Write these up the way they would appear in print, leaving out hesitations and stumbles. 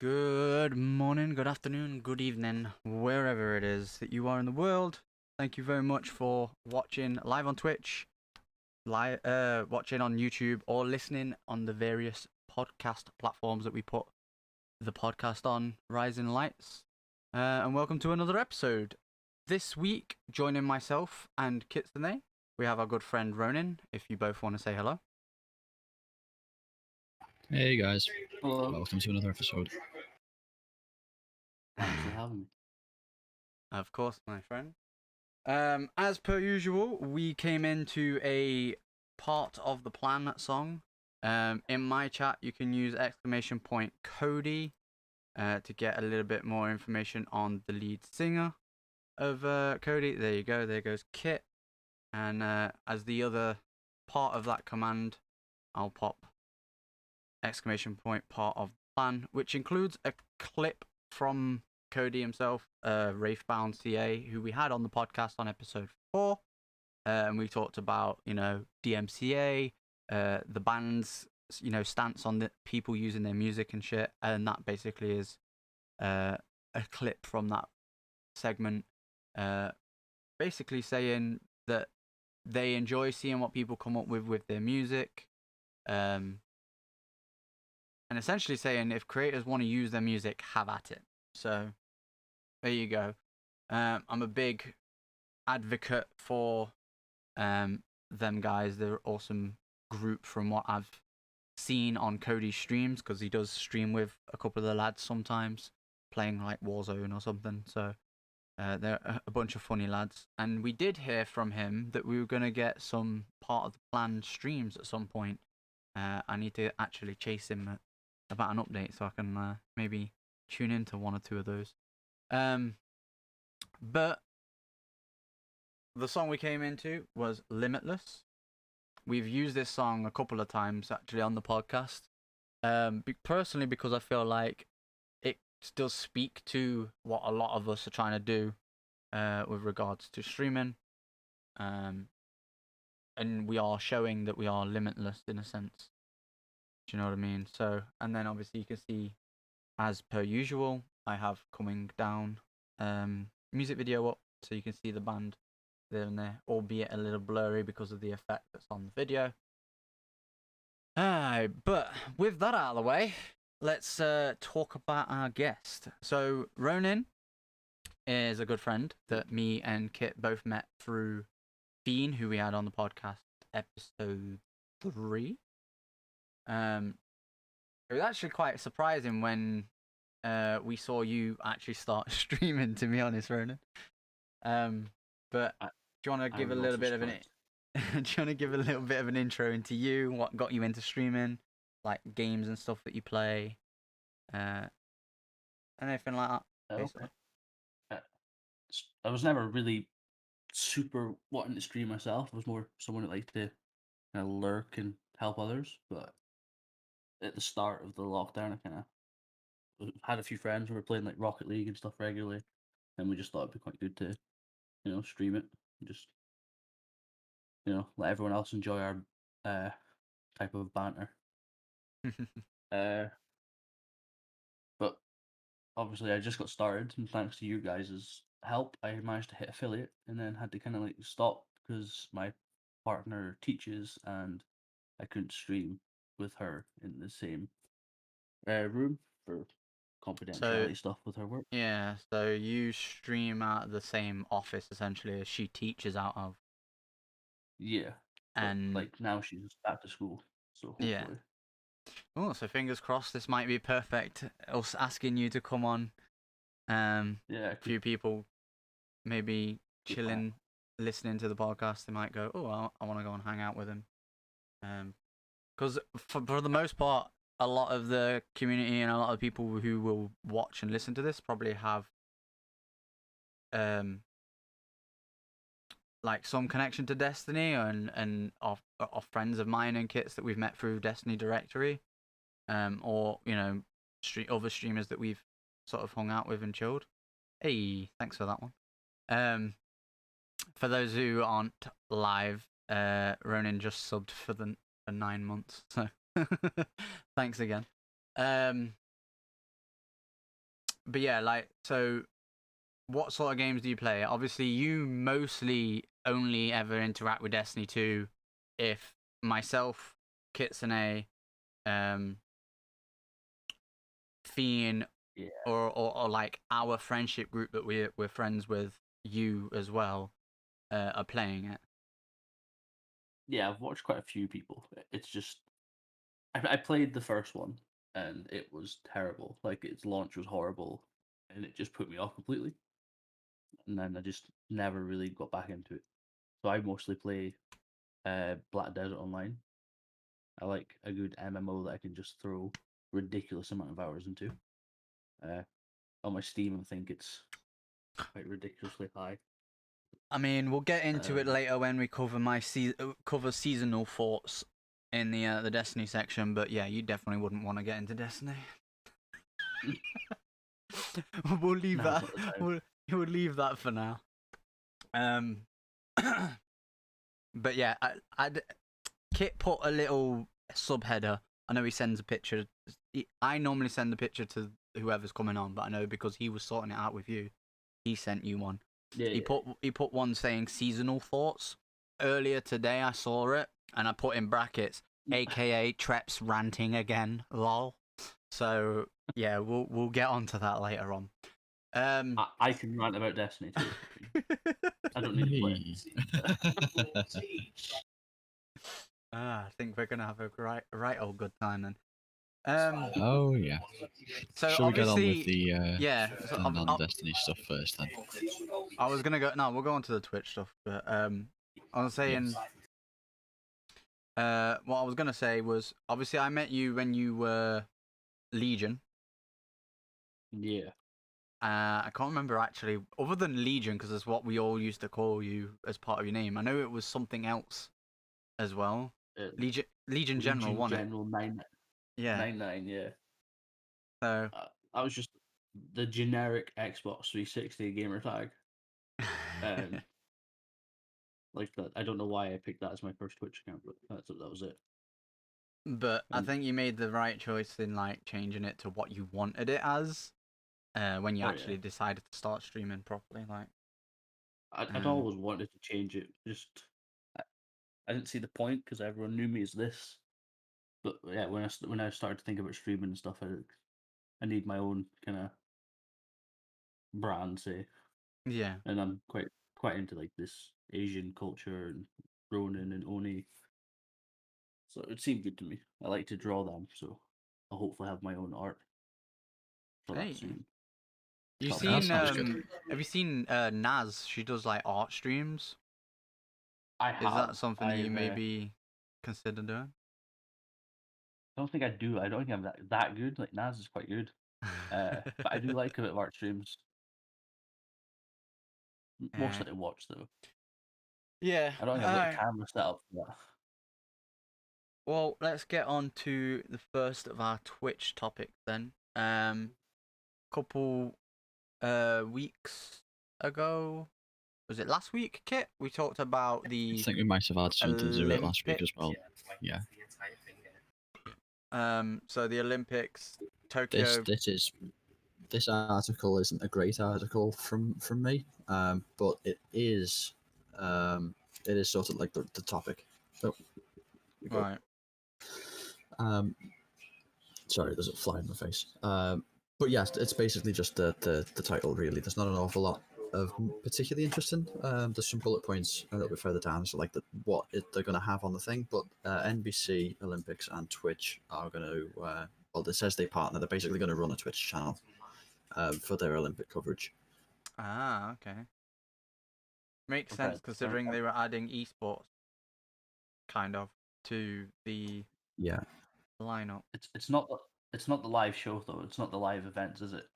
Good morning, good afternoon, good evening, wherever it is that you are in the world. Thank you very much for watching live on Twitch, watching on YouTube, or listening on the various podcast platforms that we put the podcast on, Rising Lights. And welcome to another episode. This week, joining myself and Kitsune, we have our good friend Ronin, if you both want to say hello. Hey guys, Hello. welcome to another episode. Thanks for having me. Of course, my friend. As per usual, we came into a part of the plan song. In my chat, you can use !Cody to get a little bit more information on the lead singer of Cody. There you go. There goes Kit. And as the other part of that command, I'll pop !part of the plan, which includes a clip from Cody himself, Wraithbound CA, who we had on the podcast on episode 4. And we talked about, DMCA, the band's, stance on the people using their music and shit. And that basically is a clip from that segment, basically saying that they enjoy seeing what people come up with their music. And essentially saying if creators want to use their music, have at it. So there you go. I'm a big advocate for them guys. They're an awesome group from what I've seen on Cody's streams, because he does stream with a couple of the lads sometimes, playing like Warzone or something. So they're a bunch of funny lads. And we did hear from him that we were going to get some part of the planned streams at some point. I need to actually chase him about an update so I can maybe tune into one or two of those. But the song we came into was Limitless. We've used this song a couple of times actually on the podcast. Personally, because I feel like it does speak to what a lot of us are trying to do with regards to streaming. And we are showing that we are limitless in a sense. Do you know what I mean? So, and then obviously you can see, as per usual, I have coming down music video up, so you can see the band there and there, albeit a little blurry because of the effect that's on the video. But with that out of the way, let's talk about our guest. So Ronin is a good friend that me and Kit both met through Fiend, who we had on the podcast episode 3. It was actually quite surprising when we saw you actually start streaming, to be honest, Ronan. But do you want to give a little bit of an do you want to give a little bit of an intro into you, what got you into streaming, like games and stuff that you play, and anything like that? Basically. Okay. I was never really super wanting to stream myself. I was more someone that liked to kind of lurk and help others. But at the start of the lockdown, I kind of had a few friends who were playing like Rocket League and stuff regularly, and we just thought it'd be quite good to, stream it and just, let everyone else enjoy our type of banter. But obviously, I just got started, and thanks to you guys' help, I managed to hit affiliate, and then had to kind of like stop because my partner teaches, and I couldn't stream with her in the same room for confidentiality stuff with her work. Yeah, so you stream at the same office essentially as she teaches out of. Yeah, and like now she's back to school, so hopefully. Yeah. Oh, so fingers crossed this might be perfect. Us asking you to come on. Yeah, a few people maybe chilling, listening to the podcast, they might go, "Oh, I want to go and hang out with him." Because for the most part, a lot of the community and a lot of people who will watch and listen to this probably have like some connection to Destiny and of friends of mine and Kits that we've met through Destiny Directory, or other streamers that we've sort of hung out with and chilled. Hey, thanks for that one. For those who aren't live, Ronin just subbed for 9 months, so thanks again. but yeah, like, so what sort of games do you play? Obviously, you mostly only ever interact with Destiny 2 if myself, Kitsune, um, Fiend, Yeah, or like our friendship group that we're friends with, you as well, are playing it. yeah. I've watched quite a few people. It's just I played the first one and it was terrible. Like its launch was horrible, and it just put me off completely. And then I just never really got back into it. So I mostly play Black Desert Online. I like a good MMO that I can just throw ridiculous amount of hours into. Uh, on my Steam, I think it's quite ridiculously high. I mean, we'll get into it Um, later when we cover cover seasonal thoughts in the Destiny section. But yeah, you definitely wouldn't want to get into Destiny. We'll leave now's that. not the time. We'll leave that for now. Um, but yeah, Kit put a little subheader. I know he sends a picture. I normally send the picture to whoever's coming on, but I know because he was sorting it out with you, he sent you one. Yeah, He put one saying seasonal thoughts. Earlier today, I saw it and I put in brackets, aka Treps ranting again. Lol. So yeah, we'll get onto that later on. I can rant about Destiny too. I don't need to play. I think we're gonna have a right old good time then. Oh yeah. So Shall we get on with obviously, yeah. So the non-Destiny stuff first then? I was gonna go. No, we'll go on to the Twitch stuff. But I was saying, what I was gonna say was obviously I met you when you were Legion. Yeah. I can't remember actually, other than Legion, because it's what we all used to call you as part of your name. I know it was something else as well. Legion General, wasn't it? General 9 Yeah. 99, yeah. So I was just the generic Xbox 360 gamer tag. Like that. I don't know why I picked that as my first Twitch account, but that was it. But I think you made the right choice in like changing it to what you wanted it as, when you actually decided to start streaming properly. Like, I'd always wanted to change it. Just I didn't see the point because everyone knew me as this. But yeah, when I started to think about streaming and stuff, I need my own kind of brand, say. yeah. And I'm quite into like this Asian culture and Ronin and Oni. So it seemed good to me. I like to draw them, so I'll hopefully have my own art for that Hey. soon. You Yeah, that seen sounds good. have you seen Naz? She does like art streams. I Is have. that something you I've, maybe consider doing? I don't think I do. I don't think I'm that good. Like Naz is quite good, but I do like a bit of art streams. Mostly to watch though. Yeah. I don't think I've got a camera set up for that. Well, let's get on to the first of our Twitch topics then. Couple weeks ago, was it last week, Kit? We talked about I the think we might have had something to do with it last week as well. Yeah. So the Olympics, Tokyo. This article isn't a great article from me, but it is sort of like the topic. Oh, Right. Sorry, there's a fly in my face. But yes, it's basically just the title. Really, there's not an awful lot of particularly interesting. There's some bullet points a little bit further down, so like they're going to have on the thing. But NBC, Olympics, and Twitch are going to. Well, it says they partner. They're basically going to run a Twitch channel for their Olympic coverage. Ah, okay. Makes sense considering they were adding esports, kind of, to the lineup. It's not the live show though. It's not the live events, is it?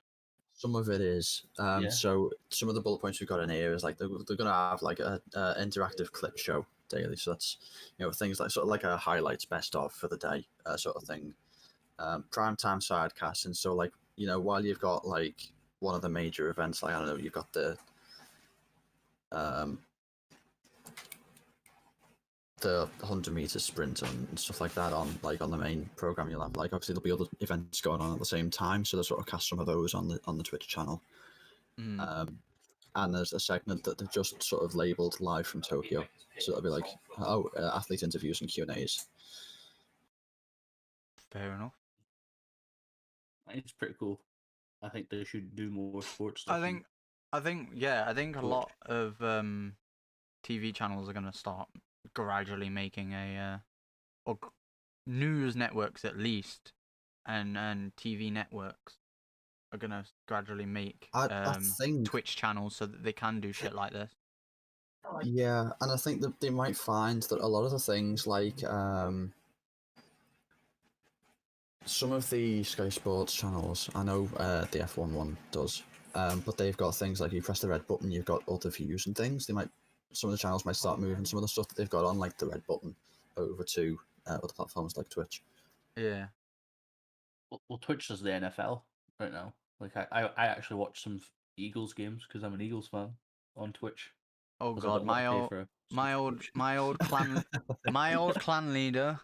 Some of it is. So some of the bullet points we've got in here is like they're going to have like a interactive clip show daily. So that's things like sort of like a highlights best of for the day sort of thing. Prime time sidecast, and so like while you've got like one of the major events, like I don't know, you've got the the 100 meter sprint and stuff like that on the main program. You'll have obviously there'll be other events going on at the same time, so they'll sort of cast some of those on the Twitch channel. And there's a segment that they've just sort of labeled live from Tokyo, so it'll be like athlete interviews and Q&As. Fair enough. It's pretty cool. I think they should do more sports stuff. I think a lot of TV channels are gonna start gradually making or news networks at least, and TV networks are gonna gradually make I think Twitch channels so that they can do shit like this. Yeah, and I think that they might find that a lot of the things like some of the Sky Sports channels, I know the F1 one does, but they've got things like you press the red button, you've got other views and things. Some of the channels might start moving some of the stuff that they've got on, like the red button, over to other platforms like Twitch. Yeah. Well, Twitch does the NFL right now. Like I actually watch some Eagles games because I'm an Eagles fan on Twitch. Oh 'cause I god, don't wanna pay for a my old subscription. clan leader,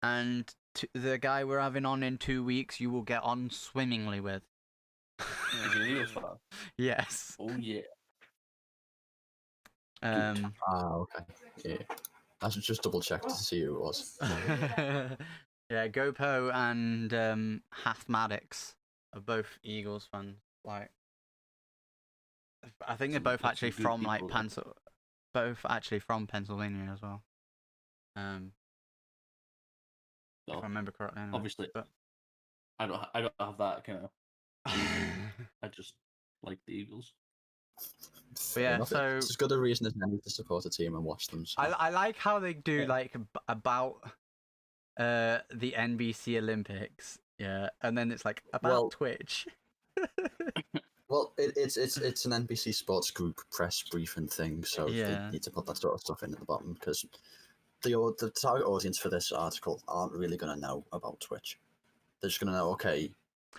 and the guy we're having on in 2 weeks, you will get on swimmingly with. Is he an Eagles fan? Yes. Oh yeah. Okay. Yeah. I should just double check to see who it was. Yeah, Gopo and Hathmatics are both Eagles fans. Like, I think they're both actually from like both actually from Pennsylvania as well. If I remember correctly. Anyway. Obviously, but... I don't have that kind of. I just like the Eagles. But yeah, so it's as good a reason as any to support a team and watch them. So. I like how they do like about the NBC Olympics, yeah, and then it's like about Twitch. Well, it's an NBC Sports Group press briefing thing, so they need to put that sort of stuff in at the bottom because the target audience for this article aren't really going to know about Twitch. They're just going to know, okay,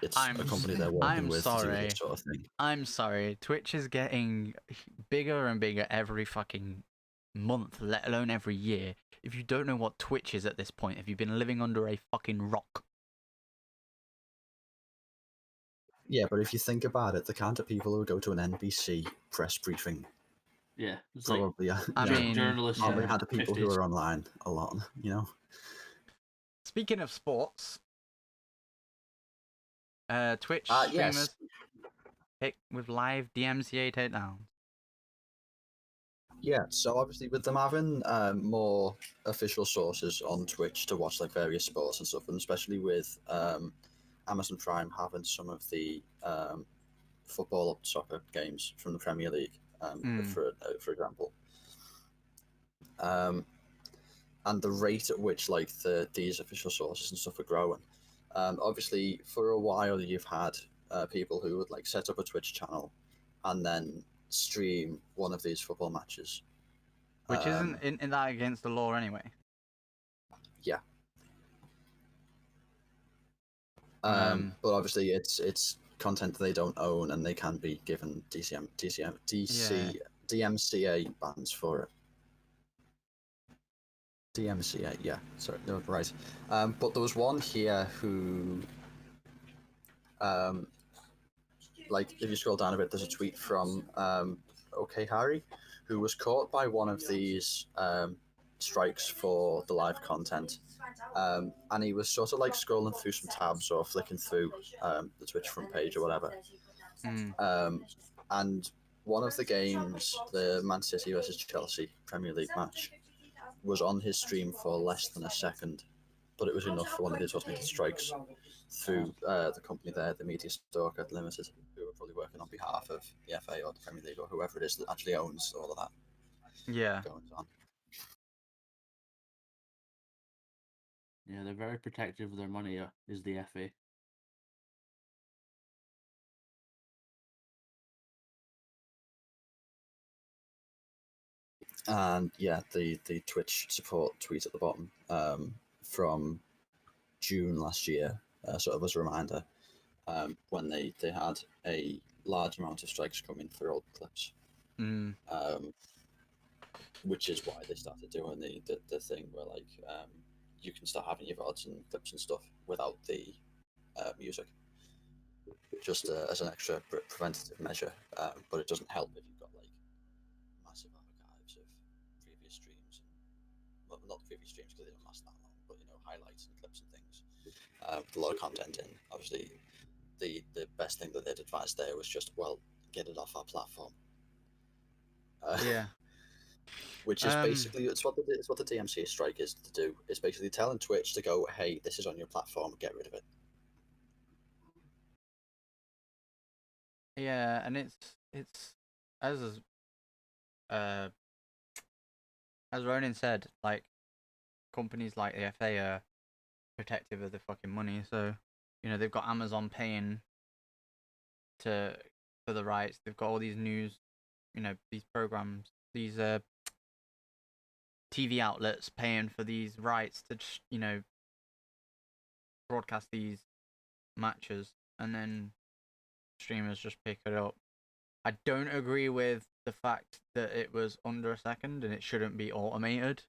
it's a company they're working with to do this sort of thing. I'm sorry, Twitch is getting bigger and bigger every fucking month, let alone every year. If you don't know what Twitch is at this point, have you been living under a fucking rock? Yeah, but if you think about it, the kind of people who go to an NBC press briefing, yeah, it's probably like, I mean, journalists. Probably had the people 50s. Who are online a lot, you know. Speaking of sports, Twitch streamers hit with live DMCA takedowns. Yeah, so obviously with them having more official sources on Twitch to watch like various sports and stuff, and especially with Amazon Prime having some of the football soccer games from the Premier League, for example, and the rate at which like these official sources and stuff are growing. Obviously, for a while you've had people who would like set up a Twitch channel and then stream one of these football matches, which isn't in that against the law anyway. Yeah. But obviously it's content that they don't own and they can be given DMCA bans for it. DMCA, yeah, sorry, no, right. But there was one here who, like, if you scroll down a bit, there's a tweet from OK Harry, who was caught by one of these strikes for the live content. And he was sort of like scrolling through some tabs or flicking through the Twitch front page or whatever. And one of the games, the Man City versus Chelsea Premier League match, was on his stream for less than a second, but it was enough for one of these automated strikes through the company there, the Media Stalker Limited, who are probably working on behalf of the FA or the Premier League or whoever it is that actually owns all of that. Yeah. Goings on. Yeah, they're very protective of their money, is the FA. And yeah, the Twitch support tweet at the bottom from June last year, sort of as a reminder, when they had a large amount of strikes coming through old clips. which is why they started doing the thing where like you can start having your VODs and clips and stuff without the music, just as an extra preventative measure. But it doesn't help if you've got like massive archives of previous streams, and, well, not previous streams because they don't last that long, but you know, highlights and clips and things with a lot of content in. Obviously, the best thing that they'd advised there was just, well, get it off our platform. Yeah. Which is basically it's what the DMCA strike is to do. It's basically telling Twitch to go, hey, this is on your platform, get rid of it. Yeah, and it's uh as Ronan said, like companies like the FA are protective of the fucking money, so you know they've got Amazon paying for the rights. They've got all these news, you know, these programs, these TV outlets paying for these rights to just, you know, broadcast these matches, and then streamers just pick it up. I don't agree with the fact that it was under a second and it shouldn't be automated.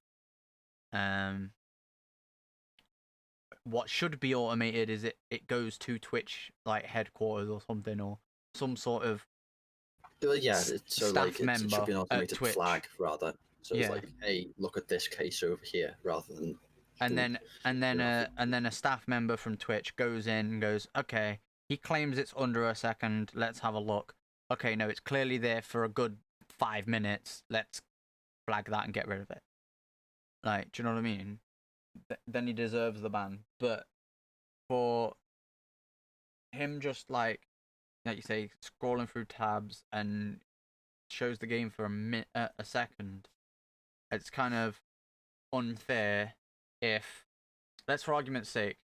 What should be automated is it goes to Twitch like headquarters or something, or some sort of Yeah, so staff like member it should be an at automated Twitch. flag rather. So it's Yeah. like, hey, look at this case over here, rather than And then a staff member from Twitch goes in and goes, okay, he claims it's under a second. Let's have a look. Okay, no, it's clearly there for a good 5 minutes. Let's flag that and get rid of it. Like, do you know what I mean? Then he deserves the ban. But for him just like you say, scrolling through tabs and shows the game for a second, it's kind of unfair. If, let's for argument's sake,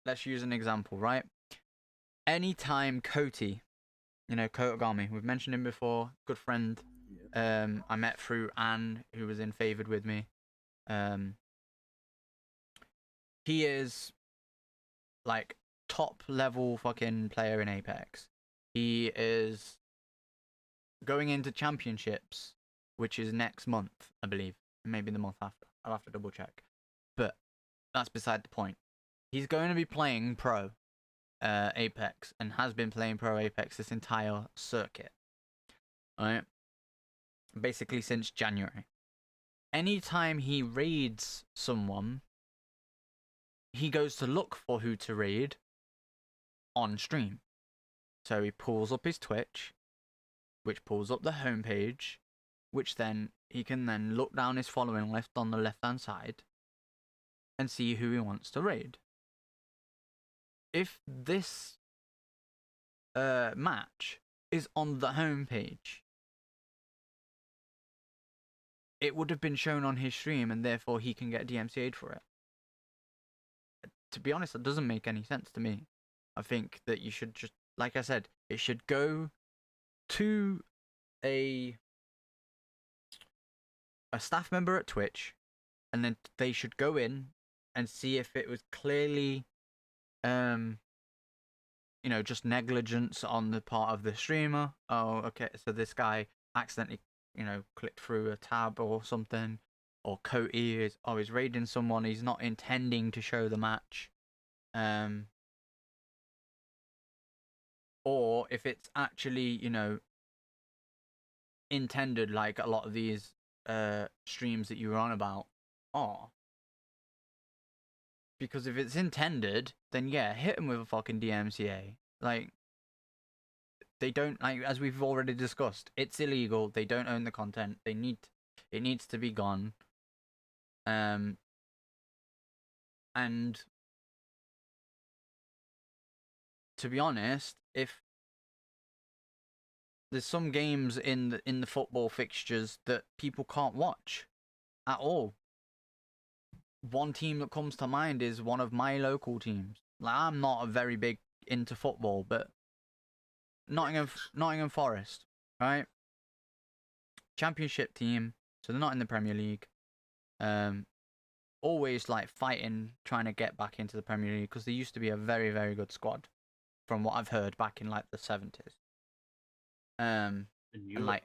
let's use an example, right? Anytime Koti, you know, Kotogami, we've mentioned him before, good friend. I met through Anne, who was in Favored with me. He is like top level fucking player in Apex. He is going into championships, which is next month, I believe. Maybe the month after. I'll have to double check. But that's beside the point. He's going to be playing pro Apex and has been playing pro Apex this entire circuit. Right? Basically since January. Anytime he raids someone, he goes to look for who to raid on stream. So he pulls up his Twitch, which pulls up the homepage, which then he can then look down his following list on the left-hand side and see who he wants to raid. If this match is on the homepage, it would have been shown on his stream and therefore he can get DMCA'd for it. To be honest, that doesn't make any sense to me. I think that you should just, like I said, it should go to a staff member at Twitch, and then they should go in and see if it was clearly, you know, just negligence on the part of the streamer. Oh, okay, so this guy accidentally, you know, clicked through a tab or something, or Cody is he's raiding someone, he's not intending to show the match. Or if it's actually, you know, intended, like a lot of these streams that you were on about are. Because if it's intended, then yeah, hit them with a fucking DMCA. Like, they don't, like, as we've already discussed, it's illegal. They don't own the content. It needs to be gone. And to be honest, if there's some games in the football fixtures that people can't watch at all. One team that comes to mind is one of my local teams. Like, I'm not a very big into football, but Nottingham Forest, right? Championship team, so they're not in the Premier League. Always like fighting, trying to get back into the Premier League because they used to be a very, very good squad, from what I've heard back in like the 70s. And like,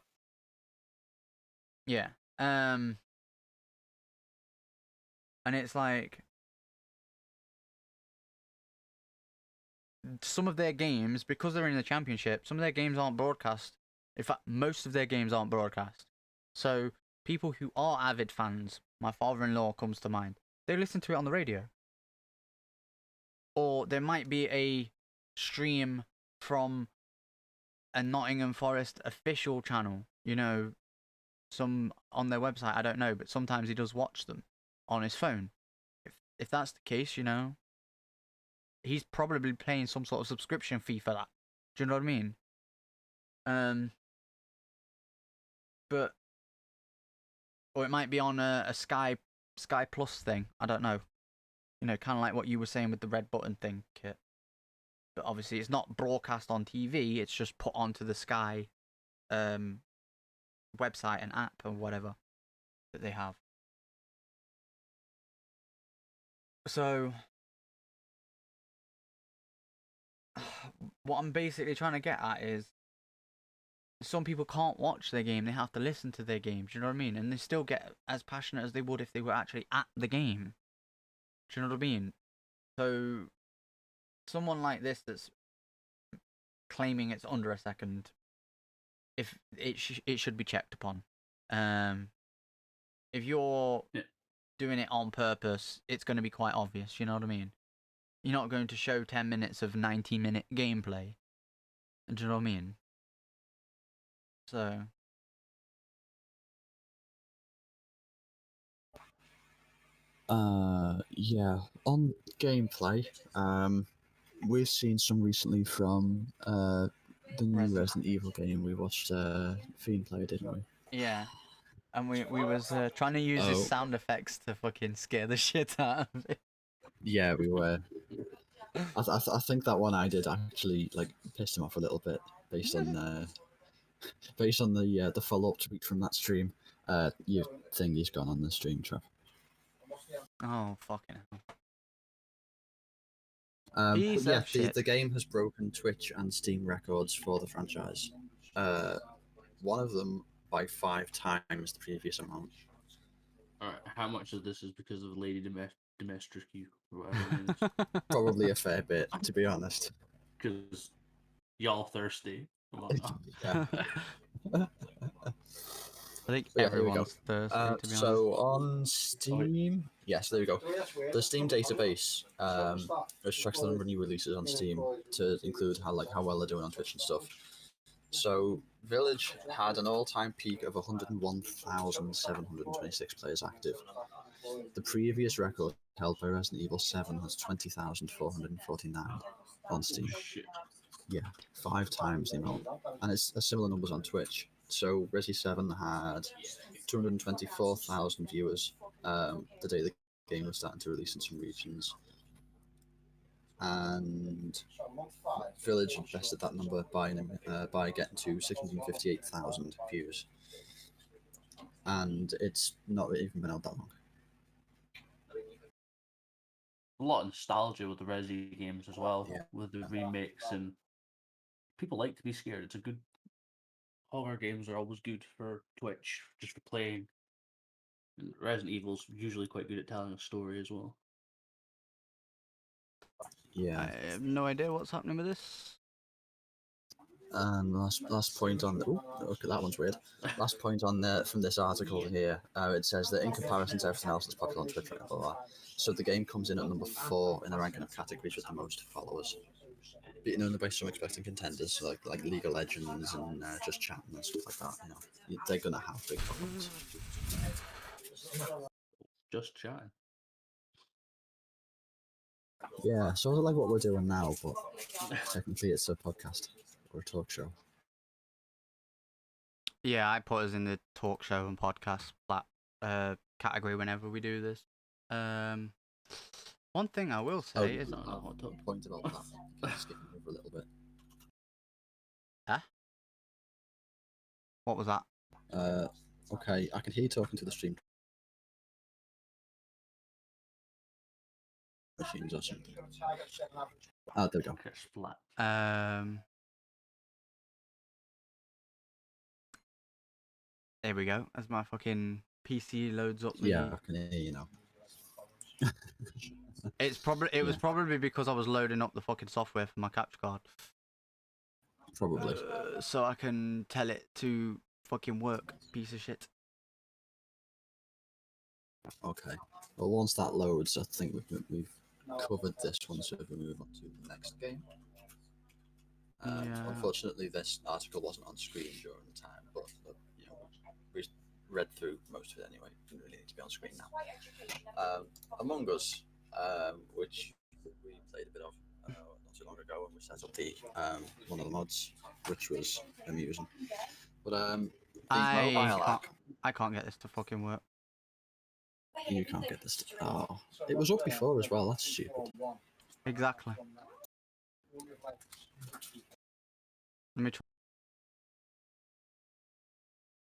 yeah, And it's like some of their games, because they're in the championship, some of their games aren't broadcast. In fact, most of their games aren't broadcast. So people who are avid fans, my father-in-law comes to mind, they listen to it on the radio. Or there might be a stream from a Nottingham Forest official channel, you know, some on their website, I don't know, but sometimes he does watch them on his phone. If that's the case, you know, he's probably paying some sort of subscription fee for that. Do you know what I mean? But or it might be on a Sky Plus thing. I don't know. You know, kind of like what you were saying with the red button thing, Kit. But obviously, it's not broadcast on TV. It's just put onto the Sky website and app or whatever that they have. So, what I'm basically trying to get at is, some people can't watch their game. They have to listen to their game. Do you know what I mean? And they still get as passionate as they would if they were actually at the game. Do you know what I mean? So, someone like this that's claiming it's under a second, if it should be checked upon. If you're doing it on purpose, it's going to be quite obvious. You know what I mean? You're not going to show 10 minutes of 90-minute gameplay. Do you know what I mean? So. Yeah. On gameplay, we've seen some recently from the new Resident Evil game. We watched Fiend play, didn't we? Yeah. And we was trying to use his sound effects to fucking scare the shit out of it. Yeah, we were. I think that one I did actually like pissed him off a little bit based on the follow up tweet from that stream. You think he's gone on the stream, Trev? Oh fucking hell! But yeah, the game has broken Twitch and Steam records for the franchise. One of them by 5 times the previous amount. Alright, how much of this is because of Lady Domestic or whatever her name is? Probably a fair bit, to be honest. Because y'all thirsty. Yeah. I think everyone's thirsty, to be honest. So on Steam, yes, there we go. The Steam database tracks the number of new releases on Steam to include how well they're doing on Twitch and stuff. So Village had an all-time peak of 101,726 players active. The previous record held by Resident Evil 7 was 20,449 on Steam. Shit. Yeah, 5 times the amount, and it's similar numbers on Twitch. So Resi 7 had 224,000 viewers the day the game was starting to release in some regions. And Village bested that number by getting to 658,000 views. And it's not even been out that long. A lot of nostalgia with the Resi games as well, with the remakes, and people like to be scared. It's a good... Horror games are always good for Twitch, just for playing. And Resident Evil's usually quite good at telling a story as well. Yeah. I have no idea what's happening with this. And last point on okay, that one's weird. Last point on from this article here, it says that in comparison to everything else that's popular on Twitter, blah, blah, blah, so the game comes in at number 4 in the ranking of categories with the most followers, beaten only by some expecting contenders like League of Legends and Just Chatting and stuff like that. You know, they're gonna have big followings. Just Chatting. Yeah, sort of like what we're doing now, but technically it's a podcast or a talk show. Yeah, I put us in the talk show and podcast category whenever we do this. One thing I will say is not a hot point about that. Skipping over a little bit. Huh? What was that? Okay, I can hear you talking to the stream machines or something. There we go. There we go. That's my fucking PC loads up. Yeah, I can hear you now. It was probably because I was loading up the fucking software for my capture card. Probably. So I can tell it to fucking work, piece of shit. Okay. Well, once that loads, I think we've covered this one, so we move on to the next game. Yeah. Unfortunately, this article wasn't on screen during the time, but you know, we read through most of it anyway. Didn't really need to be on screen now. Among Us, which we played a bit of not too long ago, and we set up the one of the mods, which was amusing. But the mobile app, I can't get this to fucking work. you can't get this. Oh, it was up before as well. That's stupid. Exactly. Let me try.